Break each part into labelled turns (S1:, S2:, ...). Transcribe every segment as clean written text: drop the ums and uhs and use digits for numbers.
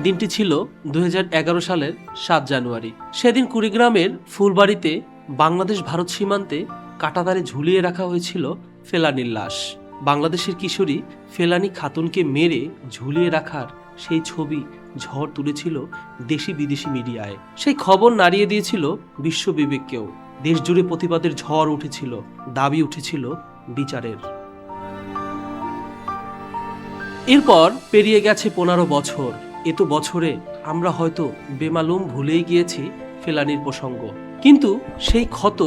S1: দিনটি ছিল 2011 সালের 7 জানুয়ারি। সেদিন কুড়িগ্রামের ফুলবাড়িতে বাংলাদেশ ভারত সীমান্তে কাঁটাতারে ঝুলিয়ে রাখা হয়েছিল ফেলানীর লাশ। বাংলাদেশের কিশোরী ফেলানী খাতুনকে মেরে ঝুলিয়ে রাখার সেই ছবি ঝড় তুলেছিল দেশি বিদেশি মিডিয়ায়। সেই খবর নাড়িয়ে দিয়েছিল বিশ্ব বিবেককেও। দেশ জুড়ে প্রতিবাদের ঝড় উঠেছিল, দাবি উঠেছিল বিচারের। এরপর পেরিয়ে গেছে 15 বছর। এত বছরে আমরা হয়তো বেমালুম ভুলেই গিয়েছি ফেলানীর প্রসঙ্গ, কিন্তু সেই ক্ষত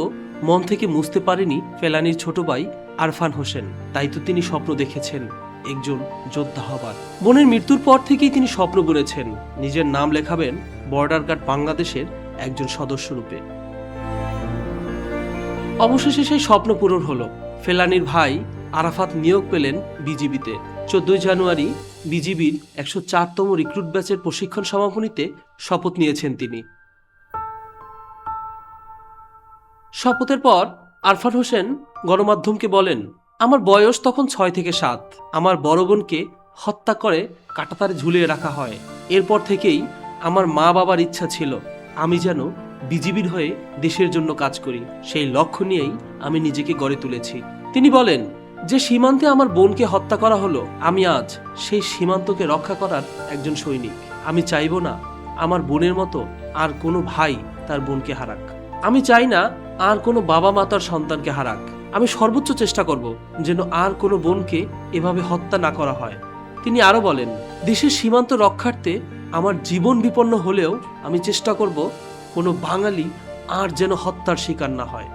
S1: মন থেকে মুছতে পারেনি ফেলানীর ছোট ভাই আরফান হোসেন। তাই তো তিনি স্বপ্ন দেখেছেন একজন যোদ্ধা হবার। বোনের মৃত্যুর পর থেকেই তিনি স্বপ্ন বুনেছেন নিজের নাম লেখাবেন বর্ডার গার্ড বাংলাদেশের একজন সদস্য রূপে। অবশেষে সেই স্বপ্ন পূরণ হলো। ফেলানীর ভাই আরাফাত নিয়োগ পেলেন বিজিবিতে। 14 জানুয়ারি বিজিবির 104তম রিক্রুট ব্যাচের প্রশিক্ষণ সমাপনীতে শপথ নিয়েছেন তিনি। শপথের পর আরফান হোসেন গণমাধ্যমকে বলেন, আমার বয়স তখন 6 থেকে 7। আমার বড় বোনকে হত্যা করে কাঁটাতারে ঝুলিয়ে রাখা হয়। এরপর থেকেই আমার মা বাবার ইচ্ছা ছিল আমি যেন বিজিবির হয়ে দেশের জন্য কাজ করি। সেই লক্ষ্য নিয়েই আমি নিজেকে গড়ে তুলেছি। তিনি বলেন, যে সীমান্তে আমার বোনকে হত্যা করা হলো, আমি আজ সেই সীমান্তকে রক্ষা করার একজন সৈনিক। আমি চাইব না আমার বোনের মতো আর কোনো ভাই তার বোনকে হারাক। আমি চাই না আর কোনো বাবা মা তার সন্তানকে হারাক। আমি সর্বোচ্চ চেষ্টা করব যেন আর কোনো বোনকে এভাবে হত্যা না করা হয়। তিনি আরো বলেন, দেশের সীমান্ত রক্ষার্থে আমার জীবন বিপন্ন হলেও আমি চেষ্টা করব কোনো বাঙালি আর যেন হত্যার শিকার না হয়।